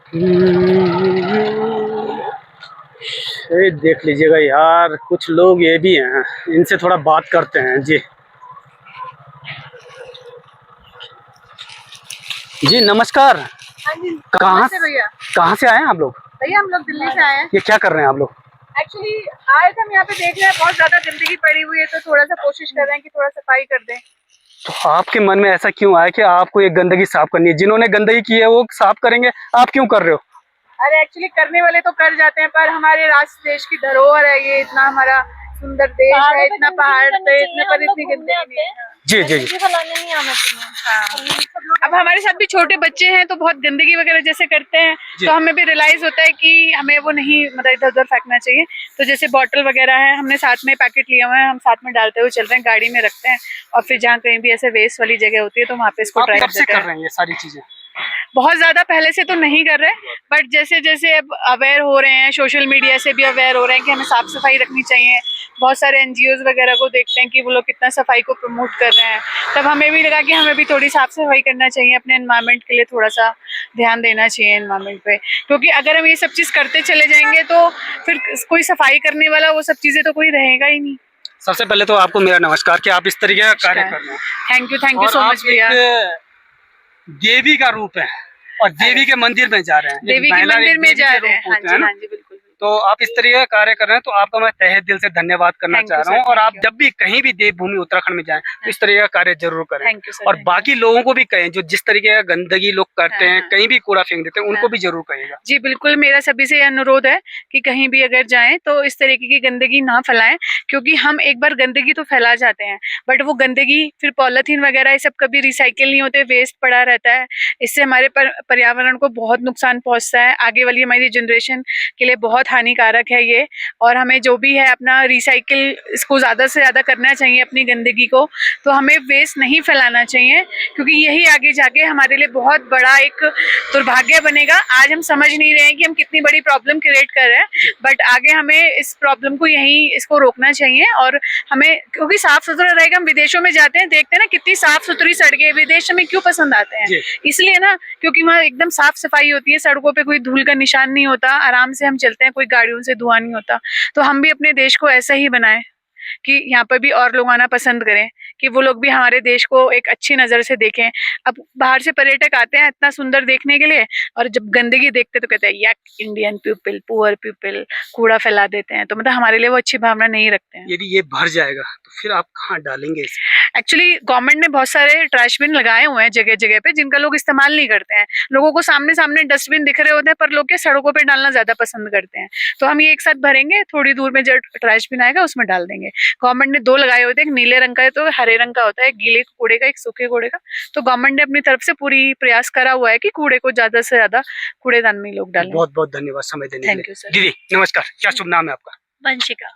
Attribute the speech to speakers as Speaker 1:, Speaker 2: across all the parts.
Speaker 1: ये देख लीजिएगा यार, कुछ लोग ये भी हैं, इनसे थोड़ा बात करते हैं। जी जी नमस्कार।
Speaker 2: हाँ जी,
Speaker 1: कहाँ
Speaker 2: नमस्ते भैया।
Speaker 1: कहाँ से आए हैं आप लोग?
Speaker 2: भैया हम लोग दिल्ली से आए हैं।
Speaker 1: ये क्या कर रहे हैं आप लोग?
Speaker 2: एक्चुअली आए थे हम यहाँ पे, देख रहे हैं बहुत ज्यादा गंदगी पड़ी हुई है, तो थोड़ा सा कोशिश कर रहे हैं कि थोड़ा सफाई कर दें।
Speaker 1: तो आपके मन में ऐसा क्यों आया कि आपको ये गंदगी साफ करनी है? जिन्होंने गंदगी की है वो साफ करेंगे, आप क्यों कर रहे हो?
Speaker 2: अरे एक्चुअली करने वाले तो कर जाते हैं, पर हमारे राष्ट्र देश की धरोहर है ये, इतना हमारा सुंदर देश है, इतना पहाड़ पे, इतने पर इतनी गंदगी नहीं है।
Speaker 1: जी जी जी।
Speaker 2: नहीं आना चाहिए। अब हमारे साथ भी छोटे बच्चे हैं तो बहुत गंदगी वगैरह जैसे करते हैं, तो हमें भी रियलाइज होता है कि हमें वो नहीं मतलब इधर उधर फेंकना चाहिए। तो जैसे बॉटल वगैरह है, हमने साथ में पैकेट लिए हुए हैं, हम साथ में डालते हुए चल रहे हैं, गाड़ी में रखते हैं, और फिर जहाँ कहीं भी ऐसे वेस्ट वाली जगह होती है तो वहाँ पे इसको ट्राई करते हैं।
Speaker 1: कर रहे हैं ये सारी चीजें?
Speaker 2: बहुत ज्यादा पहले से तो नहीं कर रहे, बट जैसे जैसे अब अवेयर हो रहे हैं, सोशल मीडिया से भी अवेयर हो रहे हैं कि हमें साफ सफाई रखनी चाहिए। बहुत सारे एनजीओज वगैरह को देखते हैं कि वो लोग कितना सफाई को प्रमोट कर रहे हैं, तब हमें भी लगा कि हमें भी थोड़ी साफ सफाई करना चाहिए, अपने एनवायरनमेंट के लिए थोड़ा सा ध्यान देना चाहिए एनवायरनमेंट पे। क्योंकि अगर हम ये सब चीज करते चले जाएंगे तो फिर कोई सफाई करने वाला वो सब चीजें तो कोई रहेगा ही नहीं।
Speaker 1: सबसे पहले तो आपको मेरा नमस्कार कि आप इस तरीके का कार्य कर रहे हैं।
Speaker 2: थैंक यू सो मच भैया।
Speaker 1: देवी का रूप है और देवी के मंदिर में जा रहे हैं,
Speaker 2: देवी के मंदिर में जा रहे हैं। हाँ जी, हाँ जी, बिल्कुल।
Speaker 1: तो आप इस तरीके का कार्य कर रहे हैं, तो आपका मैं तहे दिल से धन्यवाद करना चाह रहा हूँ। और आप जब भी कहीं भी देवभूमि उत्तराखंड में जाएं तो इस तरीके का कार्य जरूर करें। और बाकी लोगों को भी कहें, जो जिस तरीके का गंदगी लोग करते हैं, कहीं भी कूड़ा फेंक देते हैं, उनको भी जरूर कहेगा।
Speaker 2: जी बिल्कुल, मेरा सभी से अनुरोध है कि कहीं भी अगर जाएं तो इस तरीके की गंदगी ना फैलाएं, क्योंकि हम एक बार गंदगी तो फैला जाते हैं, बट वो गंदगी फिर पॉलिथीन वगैरह ये सब कभी रिसाइकिल नहीं होते, वेस्ट पड़ा रहता है। इससे हमारे पर्यावरण को बहुत नुकसान पहुंचता है, आगे वाली हमारी जनरेशन के लिए बहुत हानिकारक है ये। और हमें जो भी है अपना रिसाइकिल इसको ज्यादा से ज्यादा करना चाहिए, अपनी गंदगी को। तो हमें वेस्ट नहीं फैलाना चाहिए, क्योंकि यही आगे जाके हमारे लिए बहुत बड़ा एक दुर्भाग्य बनेगा। आज हम समझ नहीं रहे हैं कि हम कितनी बड़ी प्रॉब्लम क्रिएट कर रहे हैं, बट आगे हमें इस प्रॉब्लम को यहीं इसको रोकना चाहिए। और हमें, क्योंकि साफ सुथरा रहेगा, हम विदेशों में जाते हैं, देखते हैं ना कितनी साफ सुथरी सड़कें, विदेश हमें क्यों पसंद आते हैं? इसलिए ना, क्योंकि वहाँ एकदम साफ सफाई होती है, सड़कों पे कोई धूल का निशान नहीं होता, आराम से हम चलते हैं, कोई गाड़ियों से धुआं नहीं होता। तो हम भी अपने देश को ऐसा ही बनाएं कि यहाँ पर भी और लोग आना पसंद करें, कि वो लोग भी हमारे देश को एक अच्छी नजर से देखें। अब बाहर से पर्यटक आते हैं इतना सुंदर देखने के लिए, और जब गंदगी देखते तो कहते हैं याक इंडियन पीपल, पुअर पीपल, कूड़ा फैला देते हैं। तो मतलब हमारे लिए वो अच्छी भावना नहीं रखते हैं।
Speaker 1: यदि ये भर जाएगा तो फिर आप कहाँ डालेंगे इसे?
Speaker 2: एक्चुअली गवर्नमेंट ने बहुत सारे ट्रैश बिन लगाए हुए हैं जगह जगह पे, जिनका लोग इस्तेमाल नहीं करते हैं। लोगों को सामने सामने डस्टबिन दिख रहे होते हैं, पर लोग के सड़कों पे डालना ज्यादा पसंद करते हैं। तो हम ये एक साथ भरेंगे, थोड़ी दूर में जो ट्रैश बिन आएगा उसमें डाल देंगे। गवर्नमेंट ने 2 लगाए होते हैं, एक नीले रंग का है तो हरे रंग का होता है, एक गीले कूड़े का, एक सूखे कूड़े का। तो गवर्नमेंट ने अपनी तरफ से पूरी प्रयास करा हुआ है कि कूड़े को ज्यादा से ज्यादा कूड़ेदान में लोग डालें।
Speaker 1: बहुत बहुत धन्यवाद समय देने के लिए।
Speaker 2: Thank you sir.
Speaker 1: दीदी नमस्कार, क्या शुभ नाम है आपका?
Speaker 2: वंशिका।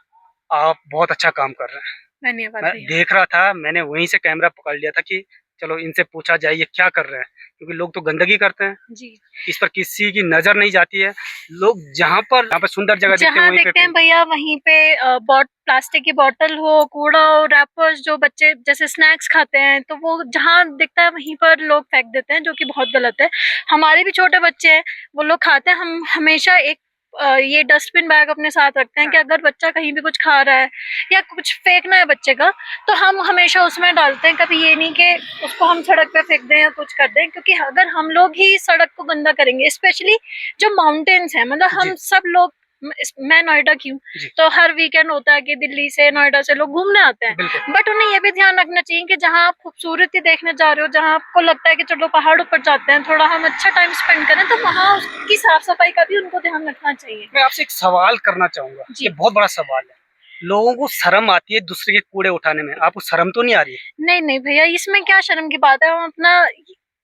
Speaker 1: आप बहुत अच्छा काम कर रहे हैं।
Speaker 2: धन्यवाद।
Speaker 1: मैं देख रहा था, मैंने वहीं से कैमरा पकड़ लिया था कि चलो इनसे पूछा जाए ये क्या कर रहे हैं, क्योंकि लोग तो गंदगी करते हैं
Speaker 2: जी,
Speaker 1: इस पर किसी की नजर नहीं जाती है। लोग जहाँ पर सुंदर जगह
Speaker 3: देखते हैं भैया, वहीं पे प्लास्टिक की बोतल हो, कूड़ा हो, रैपर्स जो बच्चे जैसे स्नैक्स खाते हैं, तो वो जहाँ दिखता है वहीं पर लोग फेंक देते हैं, जो कि बहुत गलत है। हमारे भी छोटे बच्चे हैं, वो लोग खाते हैं, हम हमेशा एक ये डस्टबिन बैग अपने साथ रखते हैं कि अगर बच्चा कहीं भी कुछ खा रहा है या कुछ फेंकना है बच्चे का, तो हम हमेशा उसमें डालते हैं। कभी ये नहीं कि उसको हम सड़क पे फेंक दें या कुछ कर दें, क्योंकि अगर हम लोग ही सड़क को गंदा करेंगे, स्पेशली जो माउंटेन्स हैं, मतलब हम सब लोग, मैं नोएडा की हूँ, तो हर वीकेंड होता है कि दिल्ली से, नोएडा से लोग घूमने आते हैं, बट उन्हें ये भी ध्यान रखना चाहिए कि जहाँ आप खूबसूरती देखने जा रहे हो, जहाँ आपको लगता है कि चलो पहाड़ ऊपर जाते हैं, थोड़ा हम अच्छा टाइम स्पेंड करें, तो वहाँ उसकी साफ सफाई का भी उनको ध्यान रखना चाहिए।
Speaker 1: मैं आपसे एक सवाल करना चाहूंगा, ये बहुत बड़ा सवाल है। लोगों को शर्म आती है दूसरे के कूड़े उठाने में, आपको शर्म तो नहीं आ रही है?
Speaker 3: नहीं भैया, इसमें क्या शर्म की बात है। हम अपना,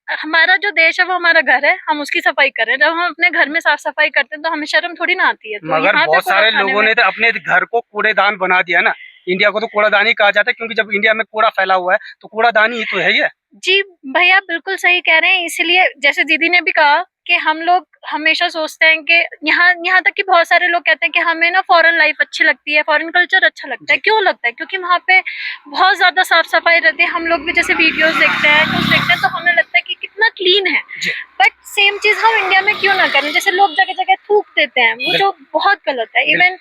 Speaker 3: हमारा जो देश है वो हमारा घर है, हम उसकी सफाई करें। जब हम अपने घर में साफ सफाई करते हैं तो हमें शर्म थोड़ी ना आती है। तो
Speaker 1: मगर बहुत सारे लोगों ने तो अपने घर को कूड़ेदान बना दिया ना। इंडिया को तो कूड़ादान ही कहा जाता है, क्योंकि जब इंडिया में कूड़ा फैला हुआ है तो कूड़ादान ही तो है ये।
Speaker 3: जी भैया, बिल्कुल सही कह रहे हैं। इसलिए जैसे दीदी ने भी कहा कि हम लोग हमेशा सोचते हैं कि यहाँ तक कि बहुत सारे लोग कहते हैं कि हमें ना फॉरेन लाइफ अच्छी लगती है, फॉरेन कल्चर अच्छा लगता है। क्यों लगता है? क्योंकि वहाँ पे बहुत ज्यादा साफ सफाई रहती है। हम लोग भी जैसे वीडियोस देखते हैं, कुछ देखते हैं, तो हमें लगता है कि कितना क्लीन है। बट सेम चीज हम इंडिया में क्यों ना करें? जैसे लोग जगह जगह थूक देते हैं, वो जो बहुत गलत है। इवन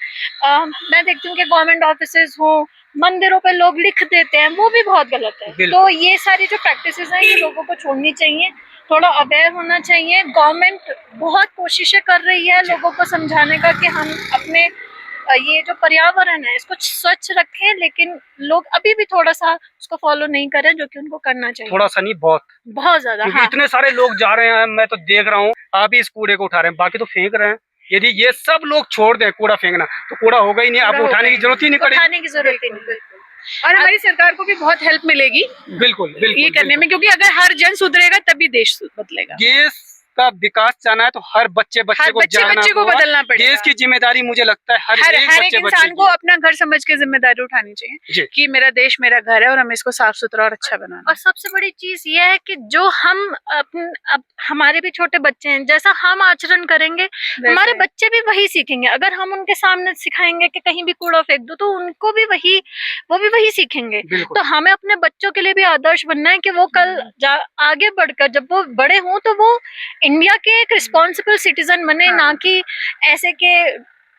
Speaker 3: मैं देखती हूँ कि गवर्नमेंट ऑफिसेज हो, मंदिरों पे लोग लिख देते हैं, वो भी बहुत गलत है। तो ये सारी जो प्रैक्टिसेस हैं, ये लोगों को छोड़नी चाहिए, थोड़ा अवेयर होना चाहिए। गवर्नमेंट बहुत कोशिशें कर रही है लोगों को समझाने का कि हम अपने ये जो पर्यावरण है इसको स्वच्छ रखें, लेकिन लोग अभी भी थोड़ा सा उसको फॉलो नहीं करें, जो कि उनको करना चाहिए।
Speaker 1: थोड़ा सा नहीं, बहुत
Speaker 3: ज्यादा।
Speaker 1: क्योंकि
Speaker 3: हाँ।
Speaker 1: इतने सारे लोग जा रहे हैं, मैं तो देख रहा हूँ, आप ही इस कूड़े को उठा रहे हैं, बाकी तो फेंक रहे हैं। यदि ये सब लोग छोड़ दें कूड़ा फेंकना, तो कूड़ा होगा ही नहीं, आपको उठाने की जरूरत ही नहीं पड़ेगी।
Speaker 3: उठाने की जरूरत ही नहीं।
Speaker 2: और हमारी सरकार को भी बहुत हेल्प मिलेगी
Speaker 1: बिल्कुल बिल्कुल
Speaker 2: ये करने में, क्योंकि अगर हर जन सुधरेगा तभी देश बदलेगा।
Speaker 1: देश का विकास चाहना है तो हर बच्चे को
Speaker 2: बदलना पड़ेगा।
Speaker 1: देश की जिम्मेदारी मुझे लगता है हर एक
Speaker 2: इंसान को अपना घर समझ के जिम्मेदारी उठानी चाहिए कि मेरा देश मेरा घर है और हमें इसको साफ सुथरा और अच्छा बनाना।
Speaker 3: और सबसे बड़ी चीज ये है कि जो हम अब हमारे भी छोटे बच्चे हैं, जैसा हम आचरण करेंगे हमारे बच्चे भी वही सीखेंगे। अगर हम उनके सामने सिखाएंगे कि कहीं भी कूड़ा फेंक दो, तो उनको भी वही सीखेंगे। तो हमें अपने बच्चों के लिए भी आदर्श बनना है कि वो कल आगे बढ़कर जब वो बड़े हों तो वो इंडिया के एक रिस्पॉन्सिबल सिटीजन बने। ना कि ऐसे के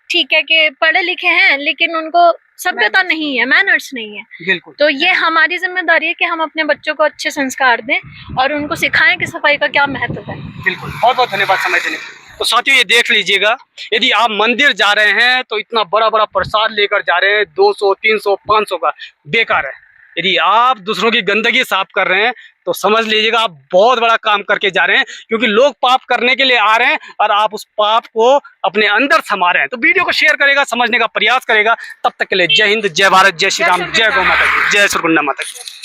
Speaker 3: ठीक है कि पढ़े लिखे हैं लेकिन उनको सभ्यता नहीं है, मैनर्स नहीं है।
Speaker 1: बिल्कुल।
Speaker 3: तो ये हमारी जिम्मेदारी है कि हम अपने बच्चों को अच्छे संस्कार दें और उनको सिखाएं कि सफाई का क्या महत्व है।
Speaker 1: बिल्कुल, बहुत बहुत धन्यवाद समय देने के लिए। तो साथियों, ये देख लीजिएगा, यदि आप मंदिर जा रहे हैं तो इतना बड़ा बड़ा प्रसाद लेकर जा रहे हैं, 200, 300, 500 का, बेकार है। यदि आप दूसरों की गंदगी साफ कर रहे हैं तो समझ लीजिएगा आप बहुत बड़ा काम करके जा रहे हैं, क्योंकि लोग पाप करने के लिए आ रहे हैं और आप उस पाप को अपने अंदर समा रहे हैं। तो वीडियो को शेयर करेगा, समझने का प्रयास करेगा। तब तक के लिए जय हिंद, जय भारत, जय श्री राम, जय गौ माता की, जय श्री माता की।